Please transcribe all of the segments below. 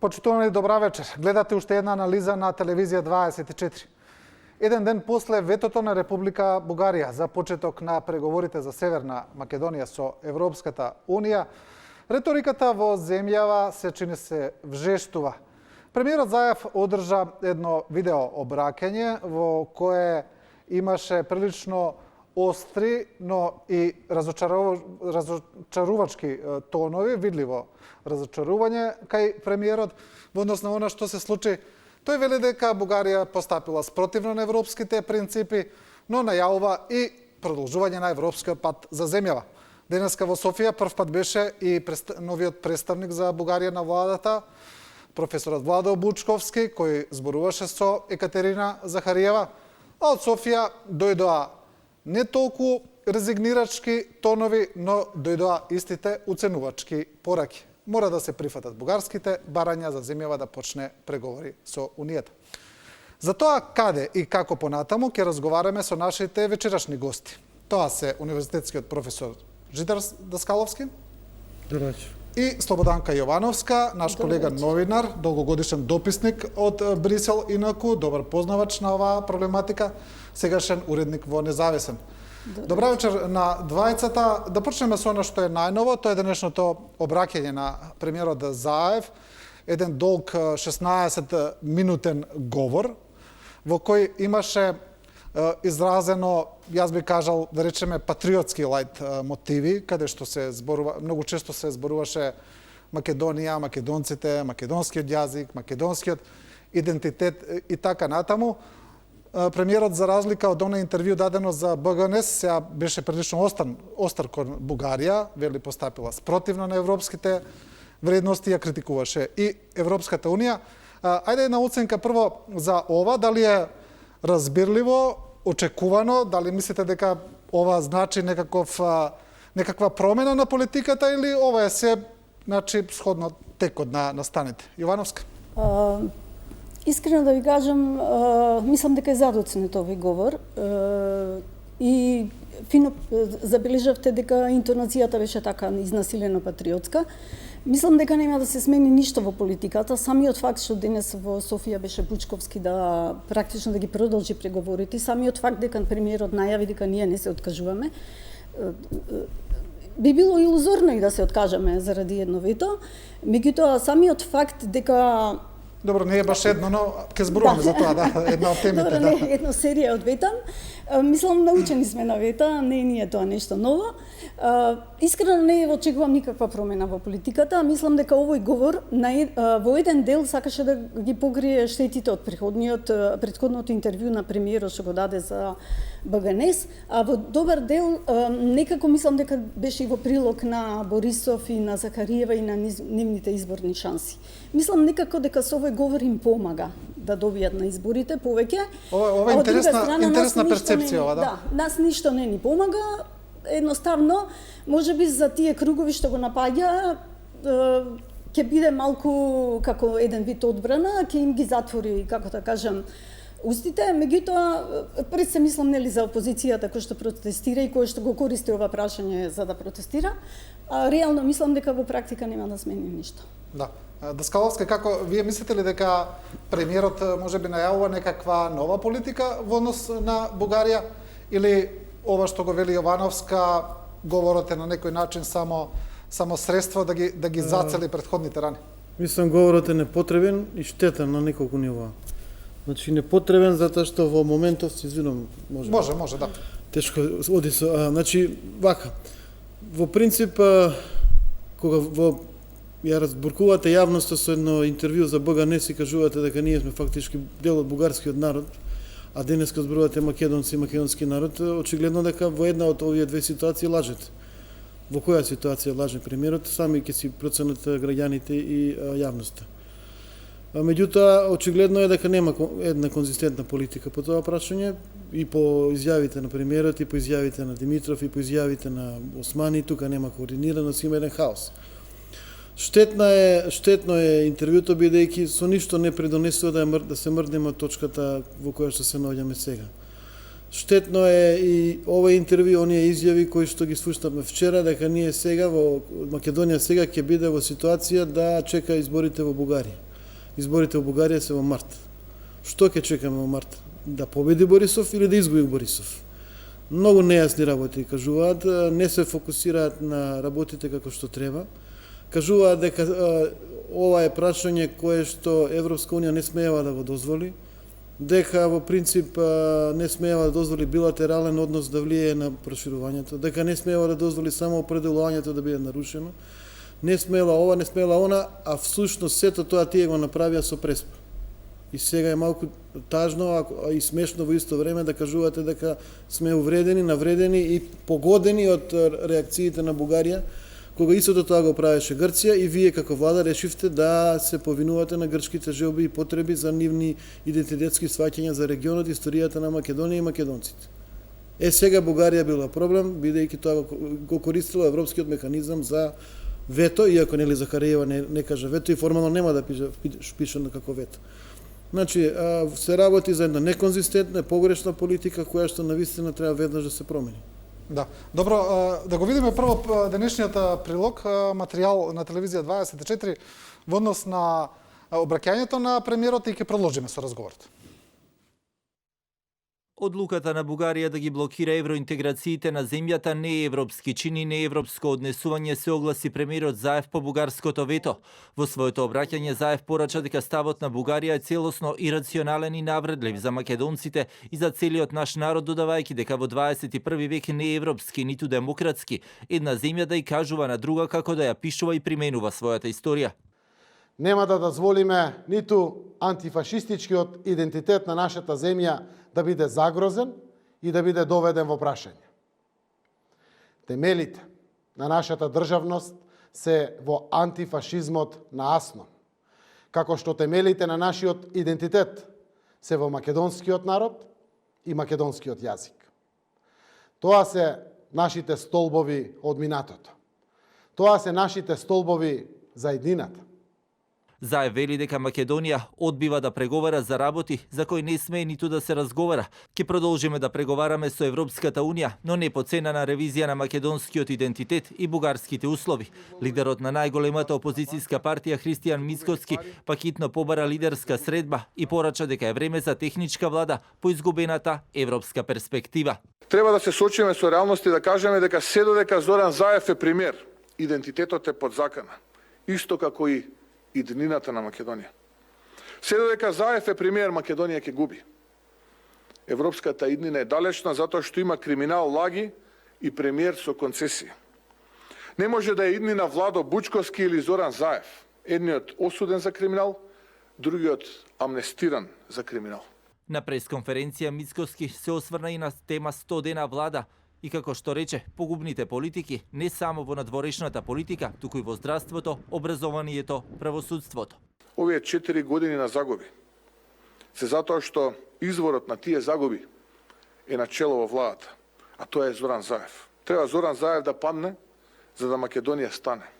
Почитувани, добра вечер. Гледате уште една анализа на телевизија 24. Еден ден после ветото на Република Бугарија за почеток на преговорите за Северна Македонија со Европската Унија, реториката во земјава се чини се вжештува. Премиерот Заев одржа едно видео обраќање во кое имаше прилично остри, но и разочарувачки тонови, видливо разочарување кај премиерот во однос на она што се случи. Тој вели дека Бугарија постапила спротивно на европските принципи, но најавува и продолжување на европскиот пат за земјава. Денеска во Софија прв пат беше и новиот представник за Бугарија на владата, професорот Владо Бучковски, кој зборуваше со Екатерина Захариева, а од Софија дојдоа не толку резигнирачки тонови, но дојдоа истите уценувачки пораки. Мора да се прифатат бугарските барања за земјава да почне преговори со Унијата. За тоа каде и како понатаму ќе разговараме со нашите вечерашни гости. Тоа се универзитетскиот професор Житар Даскаловски и Слободанка Јовановска, наш колега новинар, долгогодишен дописник од Брисел, инаку добар познавач на оваа проблематика, сегашен уредник во Независен. Добра вечер на двајцата. Да почнеме со она што е најново, тоа е денешното обраќање на премиерот Заев, еден долг 16-минутен говор, во кој имаше изразено, јас би кажал, да речеме, патриотски лајт мотиви, каде што се зборува, многу често се зборуваше Македонија, македонците, македонскиот јазик, македонскиот идентитет и така натаму. Премиерот, за разлика од оно интервју дадено за БГНС, сега беше прилично остар кон Бугарија, вели постапила спротивно на европските вредности, ја критикуваше и Европската Унија. Ајде една оценка прво за ова, дали е разбирливо, очекувано, дали мислите дека ова значи некаква промена на политиката или ова е се, значи, сходно текот на станите? Јовановска? Искрено да ви кажам, мислам дека е задоцнет овој говор и фино забележавте дека интонацијата беше така изнасилено патриотска. Мислам дека нема да се смени ништо во политиката. Самиот факт што денес во Софија беше Бучковски да практично да ги продолжи преговорите, самиот факт дека премиерот најави дека ние не се откажуваме, би било илузорно и да се откажеме заради едно вето. Меѓутоа, самиот факт дека Добро, не е баш едно, но ќе зборуваме за тоа, да, една од темите. Добро, не, една серија од вета. Мислам, научени сме на вета, не е тоа нешто ново. Искрено не очекувам никаква промена во политиката. Мислам дека овој говор во еден дел сакаше да ги покрие штетите од претходното интервју на премиерот што го даде за БГНС, а во добар дел некако мислам дека беше и во прилог на Борисов и на Захариева и на нивните изборни шанси. Мислам некако дека со овој говор им помага да добијат на изборите повеќе. Ова е интересна перцепција, ова, да. Да, нас ништо не ни помага. Едноставно, можеби за тие кругови што го напаѓа, ќе биде малку како еден вид одбрана, ќе им ги затвори, како да кажам, устите, меѓутоа пред се мислам нели за опозицијата која што протестира и која што го користи ова прашање за да протестира, а реално мислам дека во практика нема да смени ништо. Да. Даскаловска, како вие мислите ли дека премиерот можеби најавува некаква нова политика во однос на Бугарија или ова што го вели Јовановска, говорот е на некој начин само средство да ги зацели претходните рани? Мислам, говорот е непотребен и штетен на неколку нива. Значи, непотребен затоа што во моментов, се извинувам, Може, да. Тешко оди со, значи, вака. Во принцип, кога ја разбуркувате јавноста со едно интервју за БГНС и кажувате дека ние сме фактички дел од бугарскиот народ, а денеска зборувате македонци и македонски народ, очигледно дека во една од овие две ситуации лажете. Во која ситуација лаже премиерот, сами ќе си проценат граѓаните и јавноста. Меѓутоа, очигледно е дека нема една конзистентна политика по тоа прашање и по изјавите на премиерот, и по изјавите на Димитров, и по изјавите на Османи, тука нема координираност, има еден хаос. Штетно е интервјуто, бидејќи со ништо не придонесува да се мрднеме од точката во која што се наоѓаме сега. Штетно е и ова интервју, оние изјави кои што ги слушнавме вчера, дека ние сега во Македонија сега ќе биде во ситуација да чека изборите во Бугарија. изборите во Бугарија се во март. Што ќе чекаме во март? Да победи Борисов или да изгуби Борисов? Многу нејасни работи кажуваат, не се фокусираат на работите како што треба. Кажуваат дека ова е прашање кое што Европска унија не смеева да го дозволи, дека во принцип не смеева да дозволи билатерален однос да влијае на проширувањето, дека не смеева да дозволи само определувањето да биде нарушено, не смела ова, не смела она, а всушност сето тоа тие го направија со преспа. И сега е малку тажно и смешно во исто време да кажувате дека сме увредени, навредени и погодени од реакциите на Бугарија, кога истото тоа го правеше Грција и вие како влада решивте да се повинувате на грчките желби и потреби за нивни идентитетски сваќања за регионот, историјата на Македонија и македонците. Сега Бугарија била проблем, бидејќи тоа го користила европскиот механизам за вето, иако нели Захариева не кажа вето и формално нема да пише како вето. Значи, се работи за една неконзистентна, погрешна политика која што навистина треба веднаш да се промени. Да. Добро, да го видиме прво денешниот прилог, материјал на телевизија 24 во однос на обраќањето на премиерот и ќе продолжиме со разговорот. Одлуката на Бугарија да ги блокира евроинтеграциите на земјата не е европски чин и неевропско однесување, се огласи премиерот Заев по бугарското вето. Во своето обраќање Заев порача дека ставот на Бугарија е целосно ирационален и навредлив за македонците и за целиот наш народ, додавајќи дека во 21 век не е европски ниту демократски, една земја да ја кажува на друга како да ја пишува и применува својата историја. Нема да дозволиме ниту антифашистичкиот идентитет на нашата земја да биде загрозен и да биде доведен во прашање. Темелите на нашата државност се во антифашизмот на Аснон, како што темелите на нашиот идентитет се во македонскиот народ и македонскиот јазик. Тоа се нашите столбови од минатото. Тоа се нашите столбови за едината. Заев вели дека Македонија одбива да преговара за работи за кои не смее ниту да се разговара. Ке продолжиме да преговараме со Европската Унија, но не по цена на ревизија на македонскиот идентитет и бугарските услови. Лидерот на најголемата опозицијска партија Христијан Мицкоски пак хитно побара лидерска средба и порача дека е време за техничка влада по изгубената европска перспектива. Треба да се соочиме со реалност и да кажеме дека се додека Зоран Заев е премиер, идентитетот е под закана, исто како и иднината на Македонија. Се додека Заев е премиер, Македонија ќе губи. Европската иднина е далечна затоа што има криминал, лаги и премиер со концесија. Не може да е иднина Владо Бучковски или Зоран Заев. Едниот осуден за криминал, другиот амнестиран за криминал. На пресконференција Мицкоски се осврна и на тема 100 дена влада и како што рече, погубните политики не само во надворешната политика, туку и во здравството, образованието, правосудството. Овие 4 години на загуби се затоа што изворот на тие загуби е начело во владата, а тоа е Зоран Заев. Треба Зоран Заев да падне за да Македонија стане.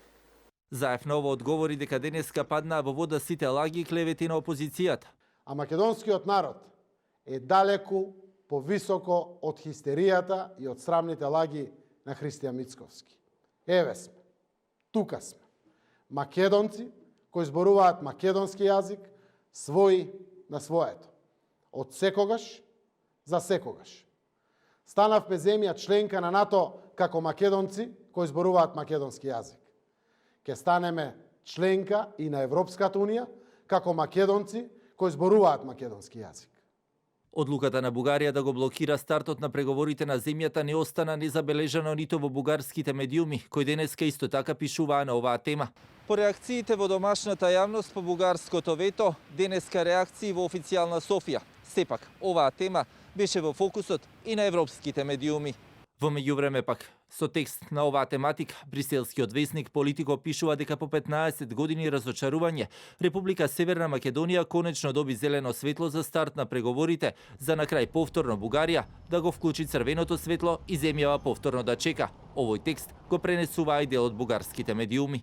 Заев ново одговори дека денеска паднаа во вода сите лаги и клевети на опозицијата. А македонскиот народ е далеку повисоко од хистеријата и од срамните лаги на Христијан Мицковски. Еве сме, тука сме. Македонци кои зборуваат македонски јазик, своји на своето. Од секогаш за секогаш. Станавме земја членка на НАТО како македонци кои зборуваат македонски јазик. Ке станеме членка и на Европската Унија како македонци кои зборуваат македонски јазик. Одлуката на Бугарија да го блокира стартот на преговорите на земјата не остана незабележано ниту во бугарските медиуми, кои денеска исто така пишуваа на оваа тема. По реакциите во домашната јавност по бугарското вето, денеска реакции во официјална Софија. Сепак, оваа тема беше во фокусот и на европските медиуми. Во меѓувреме пак, со текст на оваа тематика, бриселскиот весник Политико пишува дека по 15 години разочарување, Република Северна Македонија конечно доби зелено светло за старт на преговорите, за на крај повторно Бугарија да го вклучи црвеното светло и земјава повторно да чека. Овој текст го пренесува и дел од бугарските медиуми.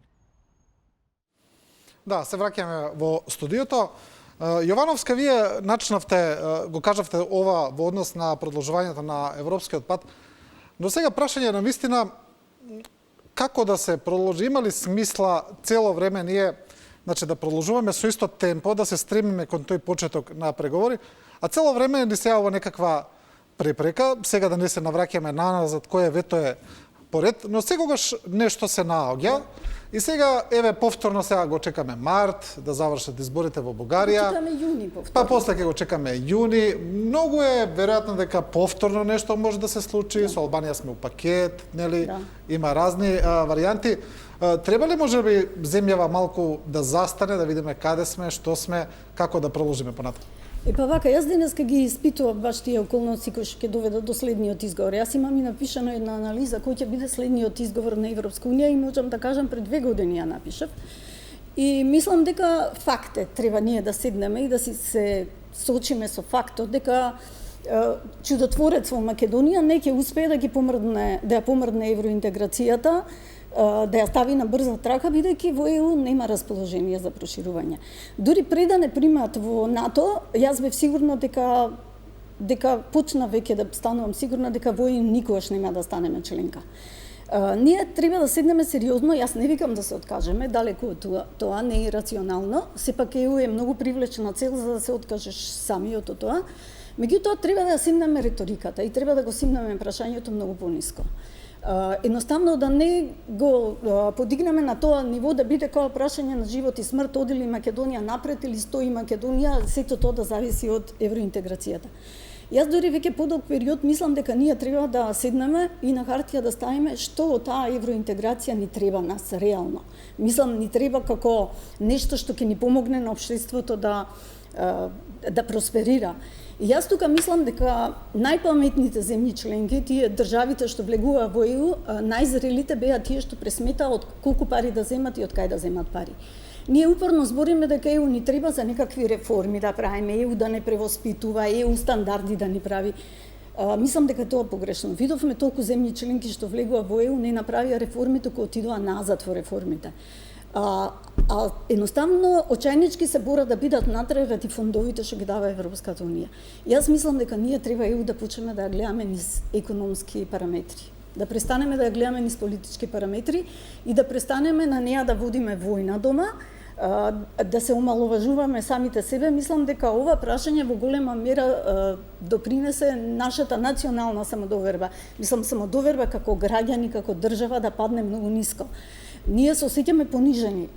Да, се враќаме во студиото. Јовановска, вие начнавте, го кажавте ова во однос на продолжувањето на европскиот пат. Но сега прашање на вистина, како да се продолжи, има ли смисла цело време ние Значи да продолжуваме со исто темпо, да се стремиме кон тој почеток на преговори, а цело време ни се јавува некаква препрека, сега да не се навраќаме наназад кој вето е поред, но секогаш нешто се наоѓа и сега еве повторно сега го чекаме март да завршат изборите во Бугарија. Чекаме јуни повторно. Па после ќе го чекаме јуни. Многу е веројатно дека повторно нешто може да се случи. Со Албанија сме у пакет, нели? Да. Има разни варијанти. Треба ли можеби земјава малку да застане, да видиме каде сме, што сме, како да продолжиме понатаму? Па вака, јас денеска ги испитував баш тие околности кои ќе доведат до следниот изговор. Јас имам и напишано една анализа кој ќе биде следниот изговор на Европска унија и можам да кажам пред 2 години ја напишав. И мислам дека факт е, треба ние да седнеме и да се соочиме со фактот дека чудотворец во Македонија не ќе успее да ја помрдне евроинтеграцијата, да ја стави на брза трака, бидејќи во ЕУ нема расположение за проширување. Дури пред да не примат во НАТО, јас бев сигурна дека почна веќе да станувам сигурна дека во ЕУ никогаш нема да станеме членка. Ние треба да седнеме сериозно, јас не викам да се откажеме, далеку од тоа не е рационално, сепак ЕУ е многу привлечена цел за да се откажеш самиот од тоа. Меѓутоа треба да седнеме риториката и треба да го седнеме прашањето многу пониско. Едноставно да не го подигнеме на тоа ниво да биде како прашање на живот и смрт, оди ли Македонија напред или стои Македонија, сето тоа да зависи од евроинтеграцијата. Јас дури веќе подолг период мислам дека ние треба да седнеме и на хартија да ставиме што од таа евроинтеграција ни треба нас реално. Мислам ни треба како нешто што ќе ни помогне на општеството да просперира. И јас тука мислам дека најпаметните земји членки, тие државите што влегуваа во ЕУ, најзрелите беа тие што пресметаа од колку пари да земат и од кај да земат пари. Ние упорно збориме дека ЕУ ни треба за некакви реформи да правиме, ЕУ да не превоспитува, ЕУ стандарди да ни прави. Мислам дека тоа е погрешно. Видовме толку земји членки што влегува во ЕУ, не направија реформи, туку отидоа назад во реформите. Едноставно очајнички се борат да бидат натре ради фондовите што ги дава Европската унија. Јас мислам дека ние треба ЕУ да почнеме да ја гледаме низ економски параметри. Да престанеме да ја гледаме низ политички параметри и да престанеме на неа да водиме војна дома, да се омаловажуваме самите себе. Мислам дека ова прашање во голема мера допринесе нашата национална самодоверба. Мислам самодоверба како граѓани, како држава да падне многу ниско. Ние се осеќаме понижени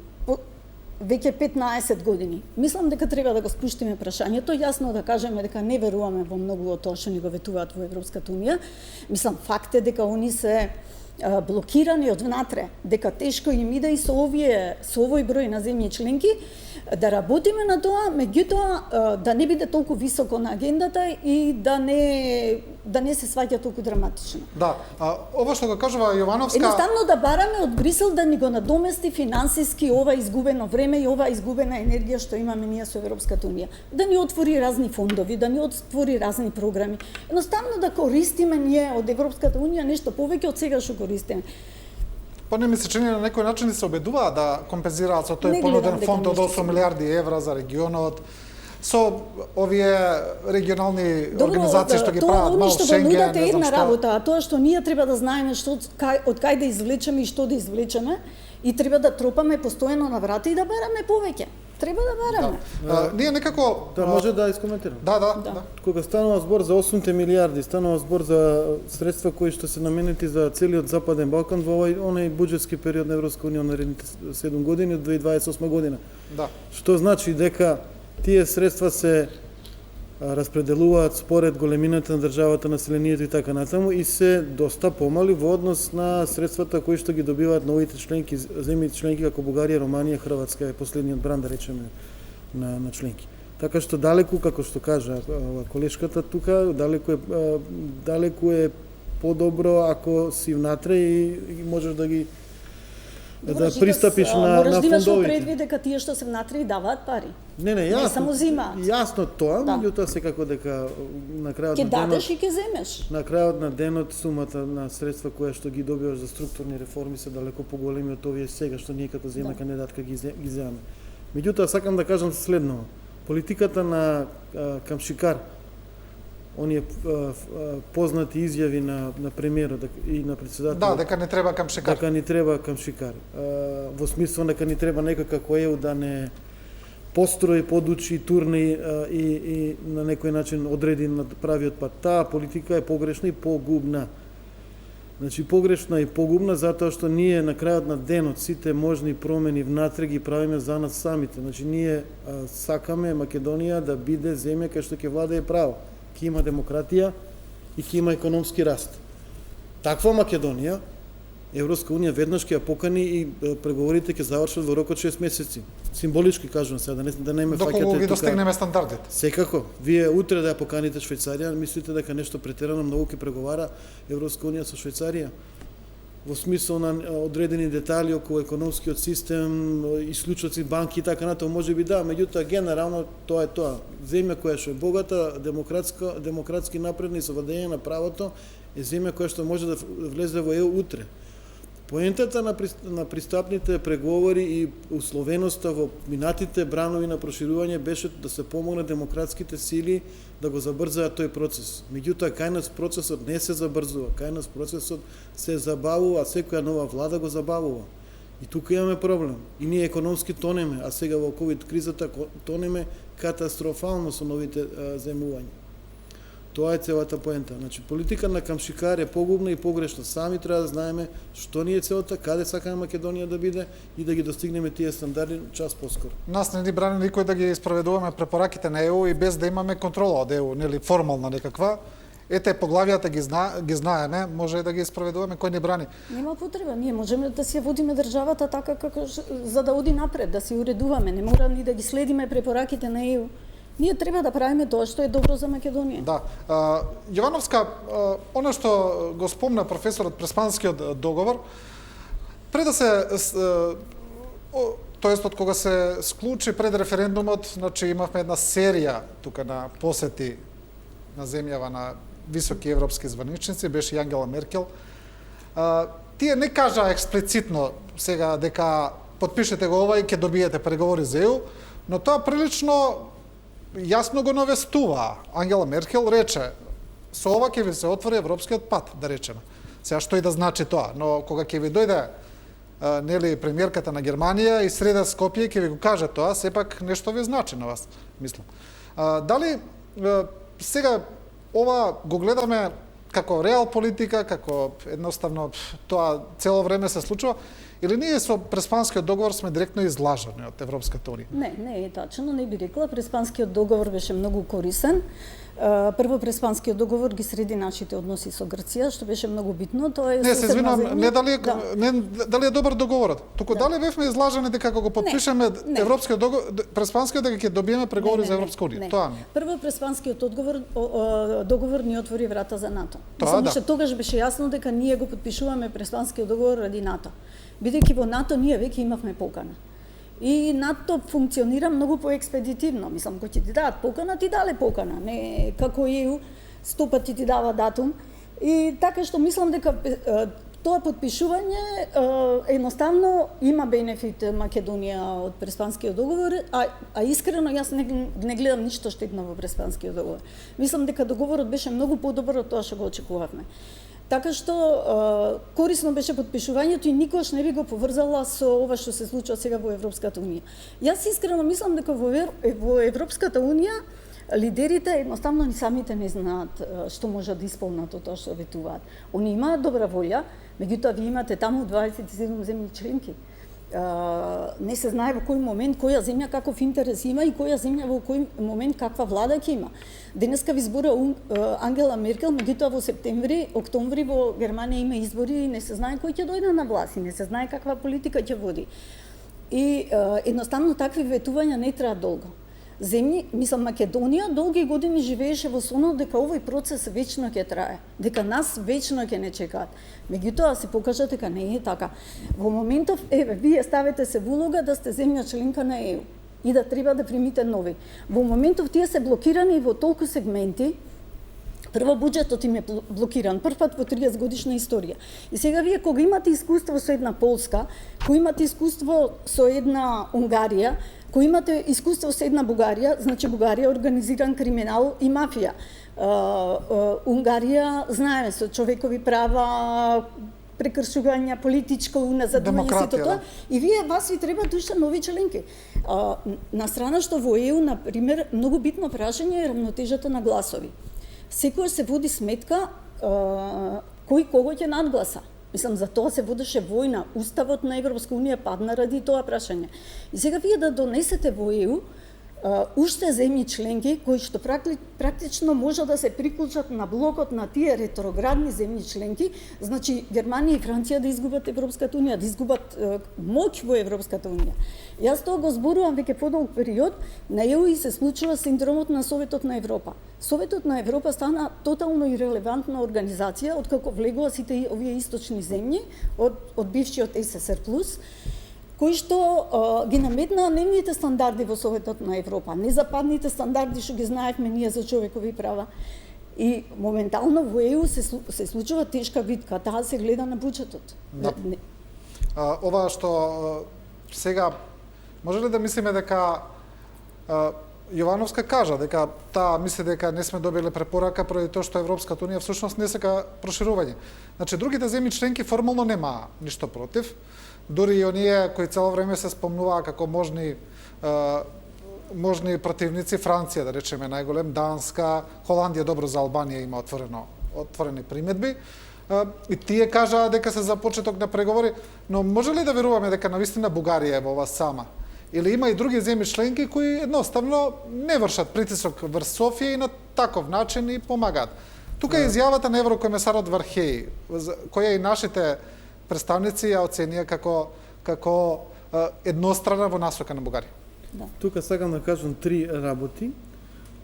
веќе 15 години. Мислам дека треба да го спуштиме прашањето, јасно да кажеме дека не веруваме во многу од тоа што ни го ветуваат во Европската унија. Мислам факт е дека они се блокирани од внатре, дека тешко им иде и со овој број на земји членки да работиме на тоа, меѓутоа да не биде толку високо на агендата и да не се сваќа толку драматично. Да, ова што го кажува Јовановска... Едноставно да бараме од Брисел да ни го надомести финансиски ова изгубено време и ова изгубена енергија што имаме ние со Европската унија. Да ни отвори разни фондови, да ни отвори разни програми. Едноставно да користиме ние од Европската унија нешто повеќе од сега што користиме. Па не ми се чини на некој начин да се обедуваат да компензираат со тој понуден фонд од 8 милиарди евра за регионот, со овие регионални организации што ги прават мал Шенген, не знам што. Една работа, а тоа што ние треба да знаеме од кај да извлечеме и што да извлечеме и треба да тропаме постојано на врата и да бараме повеќе. Треба да бараме. Ние некако... Да, може да искоментирам. Да. Кога станува збор за 8 милиарди, станува збор за средства кои што се наменети за целиот Западен Балкан во оној буџетски период на Европска унија наредните 7 години од 2028 година. Да. Што значи дека тие средства се распределуваат според големината на државата, населението и така натаму и се доста помали во однос на средствата кои што ги добиваат новите членки, земјите членки како Бугарија, Романија, Хрватска е последниот бран да речеме на членки. Така што далеку, како што кажа колешката тука, далеку е подобро ако си внатре и можеш да ги пристапиш на фондовите. Мораш да имаш предвид дека тие што се внатре и даваат пари. Не, јасно. Не само зимаат. Јасно тоа, да. Меѓутоа секако дека на крајот ке на денот... дадеш и ке земеш. На крајот на денот сумата на средства која што ги добиваш за структурни реформи се далеко поголеми од овие сега што ние като земја кандидатка ги земаме. Меѓутоа сакам да кажам следно. Политиката на Камшикар оние познати изјави на премиерот и на председателот. Да, дека не треба камшикар. Дека ни треба камшикар. Во смисло дека ни треба некој како ЕУ да не построи, подучи, турни и на некој начин одреди на правиот пат. Таа политика е погрешна и погубна. Значи погрешна и погубна затоа што ние на крајот на денот сите можни промени внатре ги правиме за нас самите. Значи ние сакаме Македонија да биде земја кај што ќе владее право, ќе има демократија и ќе има економски раст. Таква Македонија Европска унија веднаш ќе ја покани и преговорите ќе завршат во рок од 6 месеци. Символички кажувам сега, да не ме фаќате Доколку ги тука. достигнеме стандардите. Секако, вие утре да ја поканите Швајцарија, мислите дека нешто претерано многу ќе преговара Европска унија со Швајцарија? Во смисол на одредени детали околу економскиот систем, исклучоци, банки и така натаму, може би да, меѓутоа генерално тоа е тоа. Земја која што е богата, демократски напредна и со владење на правото, е земја која што може да влезе во ЕУ утре. Поентата на пристапните преговори и условеноста во минатите бранови на проширување беше да се помогне демократските сили да го забрзаат тој процес. Меѓутоа, кај нас процесот не се забрзува, кај нас процесот се забавува, а секоја нова влада го забавува. И тука имаме проблем. И ние економски тонеме, а сега во ковид кризата тонеме катастрофално со новите земувања. Тоа е целата поента. Значи, политика на камшикар е погубна и погрешна. Сами треба да знаеме што ни е целта, каде сакаме Македонија да биде и да ги достигнеме тие стандарди час поскоро. Нас не ни брани никој да ги спроведуваме препораките на ЕУ и без да имаме контрола од ЕУ, нели формална некаква. Ете, поглавијата ги знаеме, може да ги спроведуваме, кој ни брани. Нема потреба, ние можеме да си ја водиме државата така како за да оди напред, да си уредуваме, не мора ни да ги следиме препораките на ЕУ. Ние треба да правиме тоа што е добро за Македонија. Да. Јовановска, она што го спомна професорот Преспанскиот договор, пред да се тоест од кога се склучи пред референдумот, значи имавме една серија тука на посети на земјава на високи европски званичници, беше и Ангела Меркел. Тие не кажа експлицитно сега дека потпишете го ова и ќе добиете преговори за ЕУ, но тоа прилично јасно го навестува. Ангела Меркел рече, со ова ќе ви се отвори европскиот пат, да речеме. Сега што и да значи тоа, но кога ќе ви дојде нели премиерката на Германија и среда Скопје ќе ви го каже тоа, сепак нешто ви значи на вас, мислам. Дали сега ова го гледаме како реал политика, како едноставно тоа цело време се случува, или ние со Преспанскиот договор сме директно излажани од Европската унија? Не е тачно, не би рекла. Преспанскиот договор беше многу корисен. Прво, Преспанскиот договор ги среди нашите односи со Грција, што беше многу битно. Тоа е Не, се извинувам, не дали е добар договорот, туку дали бевме излажани дека кога го потпишеме Европскиот договор, Преспанскиот дека ќе добиеме преговори за Европска унија. Тоа ми. Прво, Преспанскиот договор ни отвори врата за НАТО. Тоа да. Што тогаш беше јасно дека ние го потпишуваме Преспанскиот договор ради НАТО. Бидејќи во НАТО ние веќе имавме покана. И НАТО функционира многу поекспедитивно. Мислам, кој ќе ти дадат покана, ти дале покана. Не како ЕУ, 100 пати ти дава датум. И така што мислам дека тоа потпишување едноставно има бенефит Македонија од Преспанскиот договор, а искрено јас не гледам ништо штетно во Преспанскиот договор. Мислам дека договорот беше многу подобар од тоа што го очекувавме. Така што корисно беше потпишувањето и никош не би го поврзала со ова што се случува сега во Европската унија. Јас искрено мислам дека во Европската унија лидерите едноставно ни самите не знаат што можат да исполнат од тоа што ветуваат. Они имаат добра волја, меѓутоа ви имате таму 27 земји членки. Не се знае во кој момент која земја каков интерес има и која земја во кој момент каква влада ќе има. Денеска ви збора Ангела Меркел, меѓутоа во септември, октомври во Германија има избори и не се знае кој ќе дојде на власт и не се знае каква политика ќе води. И едноставно такви ветувања не траат долго. Мислам, Македонија долги години живееше во сонот дека овој процес вечно ќе трае, дека нас вечно ќе не чекаат. Меѓутоа се покажа дека не е така. Во моментов, вие ставите се во улога да сте земја членка на ЕУ и да треба да примите нови. Во моментов тие се блокирани во толку сегменти. Прво, буџетот им е блокиран, првпат во 30 годишна историја. И сега вие кога имате искуство со една Полска, кога имате искуство со една Унгарија, кои имате искуство со една Бугарија, значи Бугарија е организиран криминал и мафија. Унгарија, знаеме, со човекови права, прекршувања, политичко уназадување, сето Демократија, тоа. да. И вас ви треба душа нови членки. На страна што во ЕУ, например, многу битно прашање е рамнотежата на гласови. Секојаш се води сметка кој кого ќе надгласа. Мислам, за тоа се водеше војна. Уставот на Европска Унија падна ради тоа прашање. И сега вие да донесете во ЕУ уште земји членки кои што практично може да се приклучат на блокот на тие ретроградни земји членки, значи Германија и Франција да изгубат Европската Унија, да изгубат моќ во Европската Унија. Јас тоа го зборувам веќе подолг период, на ЕУ и се случува синдромот на Советот на Европа. Советот на Европа стана тотално ирелевантна организација откако влегува сите овие источни земји од бившиот СССР+, кои што ги наметнаа нивните стандарди во Советот на Европа, не западните стандарди што ги знаевме ние за човекови права. И моментално во ЕУ се случува тешка битка, таа се гледа на буџетот. Да. Ова што сега може ли да мислиме дека Јовановска кажа дека таа мисли дека не сме добиле препорака поради тоа што Европската Унија всушност не сака проширување. Значи другите земји членки формално немаа ништо против. Дури и оние кои цело време се спомнуваа како можни противници, Франција, да речеме, најголем, Данска, Холандија, добро, за Албанија има отворени примедби. И тие кажаа дека се за почеток на преговори, но може ли да веруваме дека навистина Бугарија е во ова сама? Или има и други земји членки кои едноставно не вршат притисок врз Софија и на таков начин и помагаат. Тука е изјавата на еврокомесарот Вархеј, која и нашите представници ја оценија како еднострана во насока на Бугарија. Да. Тука сакам да кажам три работи.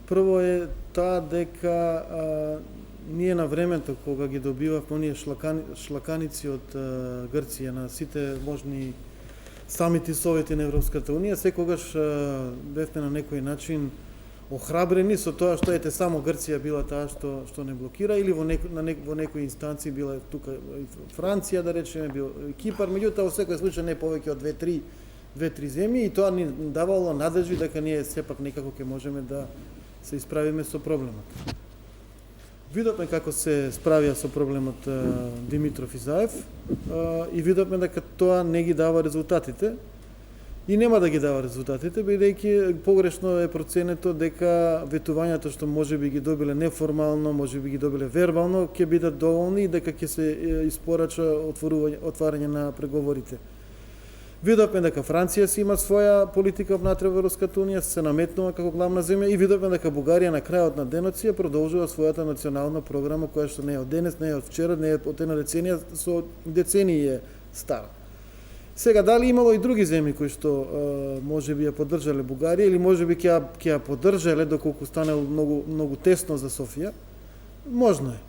Прво е таа дека ние на времето кога ги добивавме оние шлаканици од Грција на сите можни самити совети на Европската Унија, секогаш бевме на некој начин охрабрени со тоа што ете само Грција била таа што не блокира, или во некои инстанции била тука Франција, да речеме, бил Кипар, меѓутоа во секој случај не повеќе од две-три земји, и тоа ни давало надежи дека ние сепак некако ќе можеме да се исправиме со проблемот. Видовме како се справија со проблемот Димитров и Заев и видовме дека тоа не ги дава резултатите и нема да ги дава резултатите, бидејќи погрешно е проценето дека ветувањата што можеби ги добиле неформално, можеби ги добиле вербално, ќе бидат доволни и дека ќе се испорача отварање на преговорите. Видовме дека Франција си има своја политика внатре во Европската Унија, се наметнува како главна земја, и видовме дека Бугарија на крајот на денот си продолжува својата национална програма, која што не е од денес, не е од вчера, не е од една деценија, со децении е стара. Сега, дали имало и други земји кои што можеби ја поддржале Бугарија или можеби ќе ја поддржале доколку станало многу тесно за Софија? Можно е.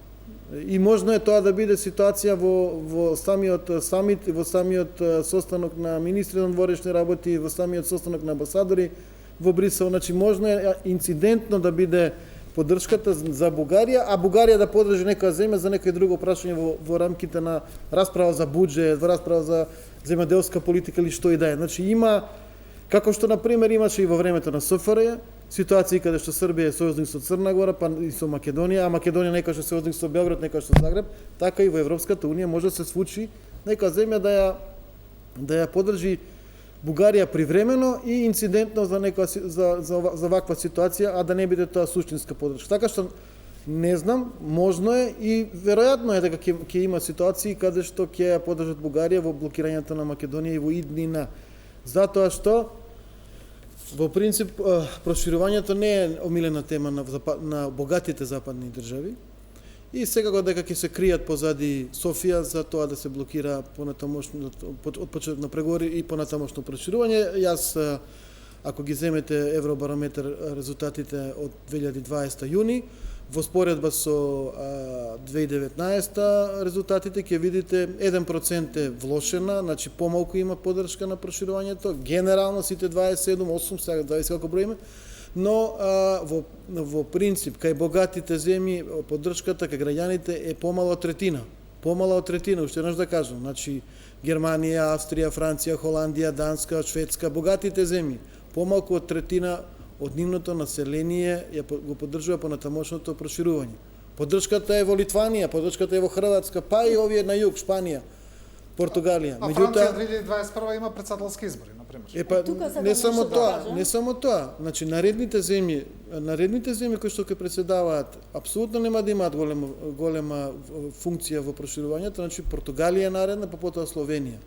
И можно е тоа да биде ситуација во самиот самит, во самиот состанок на министри на дворешни работи, во самиот состанок на амбасадори во Брисел. Значи, можно е инцидентно да биде поддршката за Бугарија, а Бугарија да поддржи некоја земја за некој друго прашање во рамките на расправа за буџет, во расправа за земјоделска политика или што и да е. Значи, има, како што, например, имаше и во времето на СФРЈ, ситуации каде што Србија е сојузник со Црна Гора, па и со Македонија, а Македонија некој што сојузник со Белград, некој што Загреб, така и во Европската Унија може да се случи некоја земја да ја поддржи Бугарија привремено и инцидентно за ваква ситуација, а да не биде тоа суштинска поддршка. Така што не знам, можно е и веројатно е дека ќе има ситуации каде што ќе ја поддржат Бугарија во блокирањето на Македонија и во иднина. Затоа што во принцип проширувањето не е омилена тема на богатите западни држави и секако дека ќе се кријат позади Софија за тоа да се блокира понатамошно од почеток на преговори и понатамошно проширување. Јас, ако ги земете Евробарометар резултатите од 2020 јуни, во споредба со 2019 резултатите ќе видите 1% е влошена, значи помалку има поддршка на проширувањето, генерално сите 27, 8, сега 20 како броиме, но во принцип кај богатите земји поддршката кај граѓаните е помало од третина. Помало од третина, уште еднаш да кажам, значи Германија, Австрија, Франција, Холандија, Данска, Шведска, богатите земји. Помалку од третина од нивното население го поддржува понатамошното проширување. Поддршката е во Литванија, поддршката е во Хрватска, па и овие на југ, Шпанија, Португалија. А Франција 2021 има председателски избори, например. Не само тоа, не само тоа. Значи наредните земји кои што ќе председаваат апсолутно нема да имаат голема функција во проширувањето, значи Португалија е наредна, па потоа Словенија.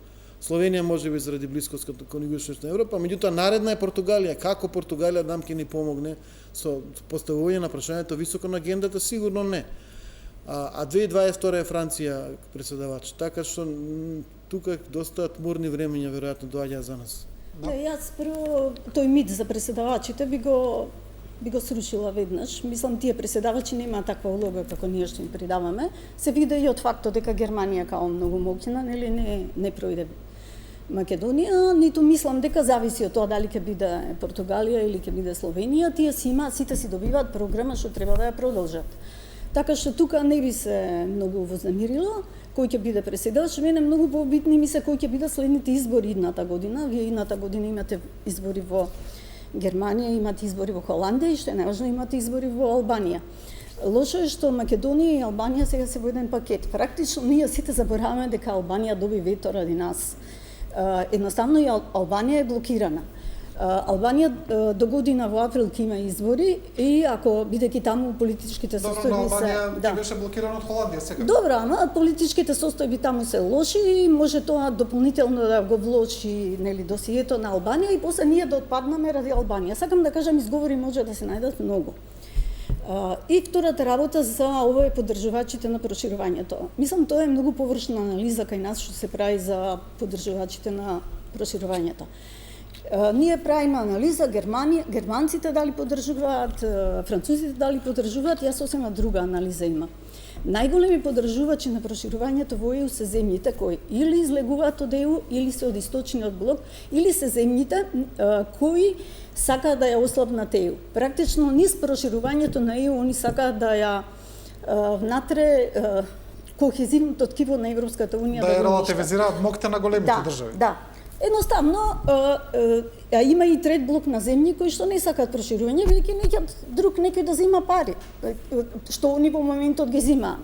Словенија може би заради блискост кон Југоисточна Европа, меѓутоа наредна е Португалија. Како Португалија нам ќе ни помогне со поставување на прашањето високо на агендата, сигурно не. А 2022 е Франција председавач, така што тука доста тмурни времења веројатно доаѓаат за нас. Да, јас прво тој мит за преседавачите би го срушила веднаш. Мислам, тие преседавачи нема таква улога како ние што им придаваме. Се види и од фактот дека Германија као многу моќна, нели не пројде Македонија, ниту мислам дека зависи од тоа дали ќе биде Португалија или ќе биде Словенија, тие си имаат, сите си добиваат програма што треба да ја продолжат. Така што тука не би се многу вознемирила кој ќе биде преседавач. Мене многу побитни ми се кој ќе биде следните избори идната година. Вие идната година имате избори во Германија, имате избори во Холандија и што е најважно имате избори во Албанија. Лошо е што Македонија и Албанија сега се во еден пакет. Практично ние сите забораваме дека Албанија доби вето ради нас. Едноставно и Албанија е блокирана. Албанија до година во април ќе има избори и ако бидејќи таму политичките состојби се Албанија беше блокирана од Холандија сега. Добро, ама политичките состојби таму се лоши и може тоа дополнително да го влоши, нели, досието на Албанија и после ние да отпаднаме ради Албанија. Сакам да кажам, изговори може да се најдат многу. И втората работа за ова е поддржувачите на проширувањето. Мислам, тоа е многу површна анализа кај нас што се прави за поддржувачите на проширувањето. Ние правиме анализа, германците дали поддржуваат, французите дали поддржуваат, јас сосема друга анализа имам. Најголеми поддржувачи на проширувањето во ЕУ се земјите кои или излегуваат од ЕУ, или се од источниот блок, или се земјите кои сакаат да ја ослабнат ЕУ. Практично низ проширувањето на ЕУ они сакаат да ја внатре кохезивното ткиво на Европската унија да ја релативизираат моќта на големите држави. Да. Едноставно, има и трет блок на земји кои што не сакаат проширување, веќе некој да зема пари, што они во моментот ги земаат.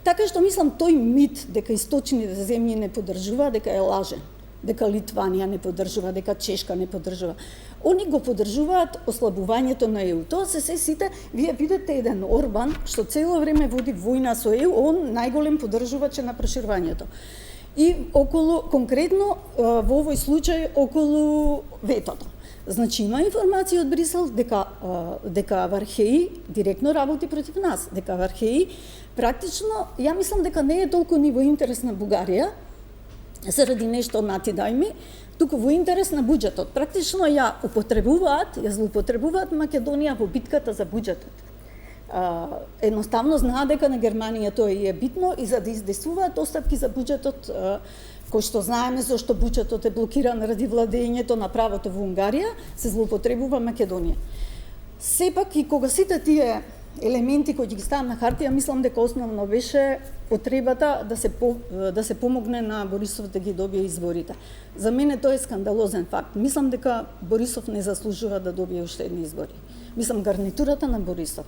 Така што мислам тој мит дека источните земји не поддржува, дека е лажен, дека Литванија не поддржува, дека Чешка не поддржува. Они го поддржуваат ослабувањето на ЕУ. Тоа се сите, вие видите еден Орбан што цело време води војна со ЕУ, он најголем поддржувач на проширувањето. И конкретно во овој случај околу ветото. Значи има информација од Брисел дека Вархеи директно работи против нас, дека Вархеи практично, ја мислам дека не е толку ни во интерес на Бугарија, заради нешто натидајми, туку во интерес на буџетот. Практично ја злоупотребуваат Македонија во битката за буџетот. Едноставно знаат дека на Германија тоа е битно и за да издействуваат остапки за буџетот, кој што знаеме зашто буџетот е блокиран ради владењето на правото во Унгарија, се злоупотребува Македонија. Сепак и кога сите тие елементи кои ги ставам на хартија, мислам дека основно беше потребата да се помогне на Борисов да ги добие изборите. За мене тоа е скандалозен факт. Мислам дека Борисов не заслужува да добие уште едни избори. Мислам гарнитурата на Борисов.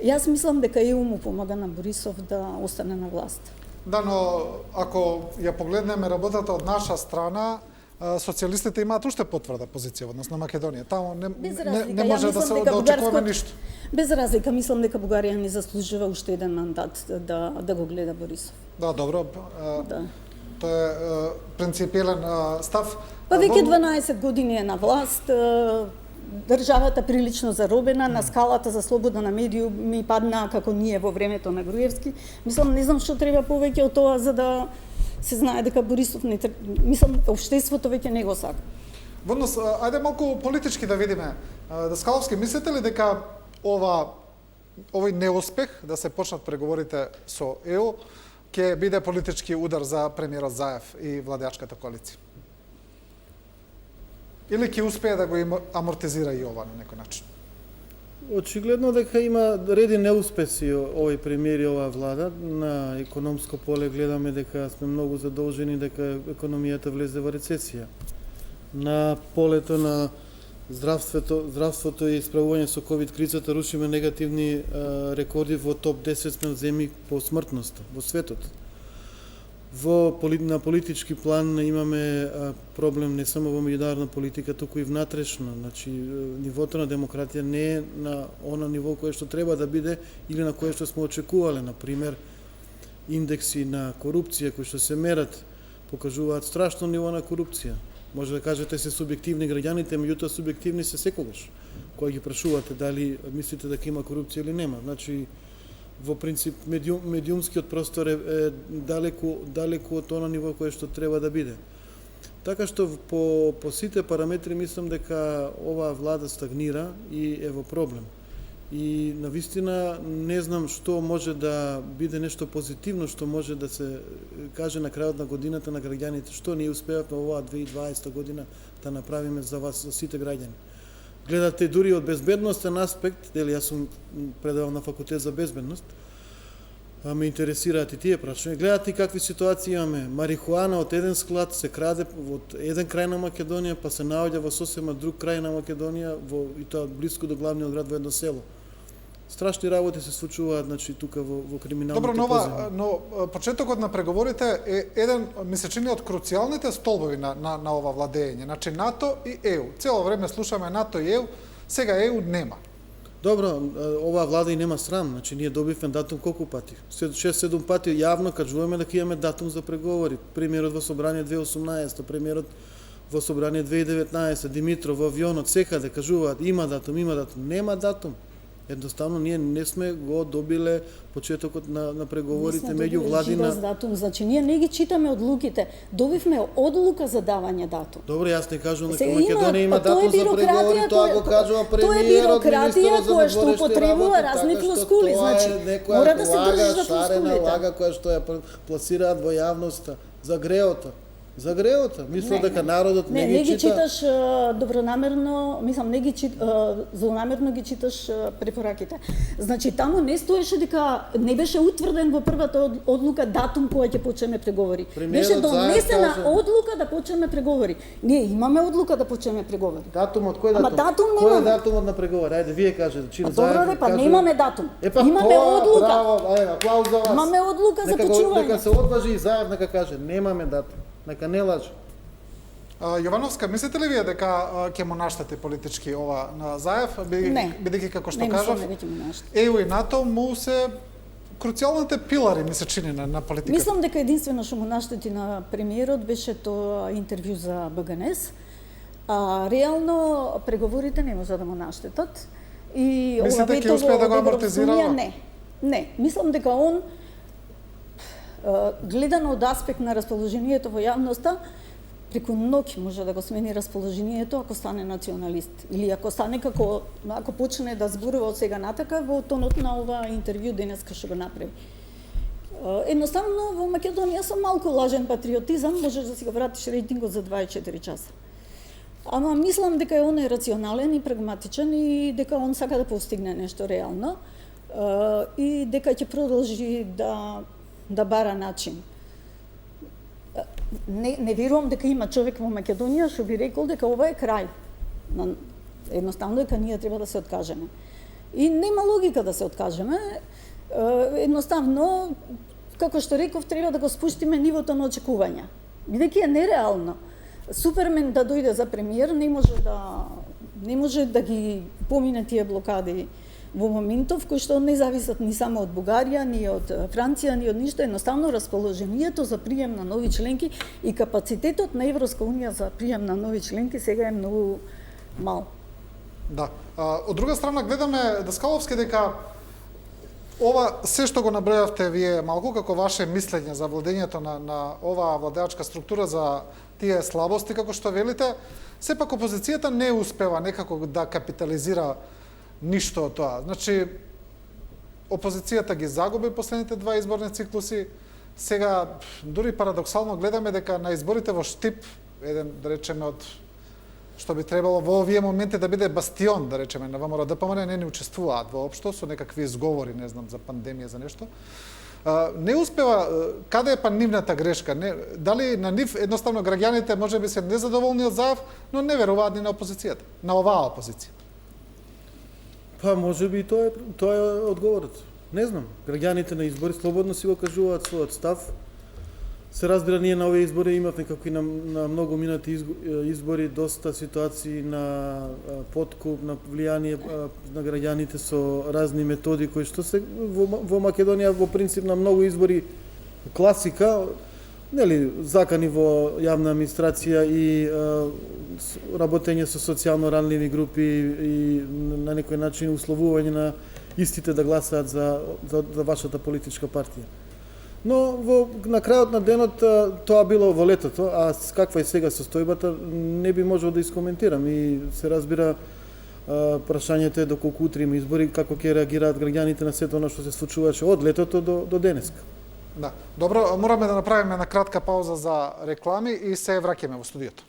Јас мислам дека ЕУ му помага на Борисов да остане на власт. Да, но ако ја погледнеме работата од наша страна, социјалистите имаат уште потврда позиција во однос на Македонија. Таму не може да се очекуваме ништо. Без разлика, мислам дека Бугарија не заслужува уште еден мандат да го гледа Борисов. Да, добро. Тоа е принципиелен став. Па веќе 12 години е на власт, државата прилично заробена, на скалата за слобода на медиуми падна како ние во времето на Груевски. Мислам, не знам што треба повеќе од тоа за да се знае дека Борисов не треба. Мислам, општеството веќе не го сака. Во однос, ајде малку политички да видиме. Даскаловски, мислите ли дека овој неуспех да се почнат преговорите со ЕУ ќе биде политички удар за премиерот Заев и владеачката коалиција? Или ќе успее да го амортизира и ова на некој начин? Очигледно дека има реди неуспеси овој премиер и оваа влада. На економско поле гледаме дека сме многу задолжени, дека економијата влезе во рецесија. На полето на здравството и справување со ковид кризата рушиме негативни рекорди во топ 10 сме земји по смртност во светот. На политички план имаме проблем не само во меѓународна политика, туку и внатрешно. Значи, нивото на демократија не е на она ниво кое што треба да биде или на кое што сме очекувале. Например, индекси на корупција кои што се мерат покажуваат страшно ниво на корупција. Може да кажете се субјективни граѓаните, меѓутоа субјективни се секогаш. Кога ги прашувате дали мислите дека има корупција или нема. Значи, во принцип, медиумскиот простор е далеку од она ниво кое што треба да биде. Така што по сите параметри мислам дека оваа влада стагнира и е во проблем. И навистина не знам што може да биде нешто позитивно, што може да се каже на крајот на годината на граѓаните, што ние успеавме оваа 2020 година да направиме за вас, за сите граѓани. Гледате дури од безбедностен аспект, дали јас сум предавал на факултет за безбедност, ме интересираат и тие прашања. Гледате какви ситуации имаме. Марихуана од еден склад се краде од еден крај на Македонија, па се наоѓа во сосема друг крај на Македонија, и тоа блиску до главниот град во едно село. Страшни работи се случуваат, значи, тука во криминалните поземи. Добро, но почетокот на преговорите е еден, ми се чини, од круцијалните столбови на ова владење. Значи, НАТО и ЕУ. Цело време слушаме НАТО и ЕУ, сега ЕУ нема. Добро, оваа влада и нема срам, значи ние добивме датум колку пати? 6-7 пати јавно кажуваме дека имаме датум за преговори. Премиерот во собрание 2018, премиерот во собрание 2019, Димитров во авионот, секаде кажуваат има датум, нема датум. Едноставно ние не сме го добиле почетокот на преговорите меѓу владина. Без датум, значи ние не ги читаме одлуките. Добивме одлука за давање датум. Добро, јас не кажувам дека Македонија има датум за преговори, тоа го кажува премиерот, министерот за външните работи, разни флоскули, значи мора да се држиш за флоскулите. Лага која што ја пласираат во јавноста за греота. За греота. Мислам дека народот не ги читаш добронамерно, мислам не ги злонамерно ги читаш препораките. Значи таму не стоеше дека не беше утврден во првата одлука датум кога ќе почнеме преговори. Беше донесена одлука да почнеме преговори. Ние имаме одлука да почнеме преговори. Датумот кој датум? Ама датум немаме. Кој е немаме. датумот на преговори? Ајде вие кажете, Чино заедно. Добро, па немаме датум. Имаме одлука. Браво, аплауз за вас. Имаме одлука за почнување. Нека се одважи и заедно нека каже немаме датум. Нека не лаже. Јовановска, мислите ли вие дека ќе му наштети политички ова на Заев, бидејќи како што кажав, ЕУ и НАТО му се круцијалните пилари, ми се чини, на политиката? Мислам дека единствено што му наштети на премиерот беше тоа интервју за БГНС. Реално преговорите не може да му наштетат. И мислите ќе успее да го амортизира? Не, мислам дека он гледано од аспект на расположението во јавноста, преку ноќ може да го смени расположението ако стане националист или ако стане ако почне да зборува од сега натака во тонот на ова интервју денеска што го направи. Едноставно во Македонија со малку лажен патриотизам можеш да си го вратиш рейтингот за 24 часа. Ама мислам дека он е рационален и прагматичен и дека он сака да постигне нешто реално и дека ќе продолжи да бара начин. Не верувам дека има човек во Македонија што би рекол дека ова е крај. Едноставно дека ние треба да се откажеме. И нема логика да се откажеме. Едноставно, како што реков, треба да го спуштиме нивото на очекувања. Бидејќи е нереално. Супермен да дојде за премиер не може да ги помине тие блокади во моментов кои што не зависат ни само од Бугарија, ни од Франција, ни од ништо, едноставно расположението за прием на нови членки и капацитетот на Европска унија за прием на нови членки сега е многу мал. Да. Од друга страна гледаме Даскаловски дека ова се што го набројавте вие малку како ваше мислење за владењето на оваа владеачка структура, за тие слабости како што велите, сепак опозицијата не успева некако да капитализира ништо од тоа. Значи, опозицијата ги загуби последните два изборни циклуси. Сега, дури парадоксално гледаме дека на изборите во Штип, еден, да речеме, од што би требало во овие моменти да биде бастион, да речеме, на ВМРО ДПМН не учествуваат воопшто, со некакви изговори, не знам, за пандемија, за нешто. Не успева, каде е па нивната грешка? Дали на нив едноставно граѓаните можеби се незадоволни од ЗАЕФ, но не веруваат ни на опозицијата, на оваа опозиција? Па може би и тоа е одговорот. Не знам, граѓаните на избори слободно си го кажуваат својот став. Се разбира, ние на овие избори имавме, како и на многу минати избори, доста ситуации на подкуп, на влијание на граѓаните со разни методи кои што се во Македонија во принцип на многу избори класика, нели, закани во јавна администрација и работење со социјално ранливи групи и на некој начин условување на истите да гласаат за вашата политичка партија. Но на крајот на денот тоа било во летото, а каква е сега состојбата не би можел да искоментирам и се разбира прашањето е доколку утре има избори, како ќе реагираат граѓаните на сето она што се случуваше од летото до денеска. Да. Добро, мораме да направиме една кратка пауза за реклами и се враќаме во студиото.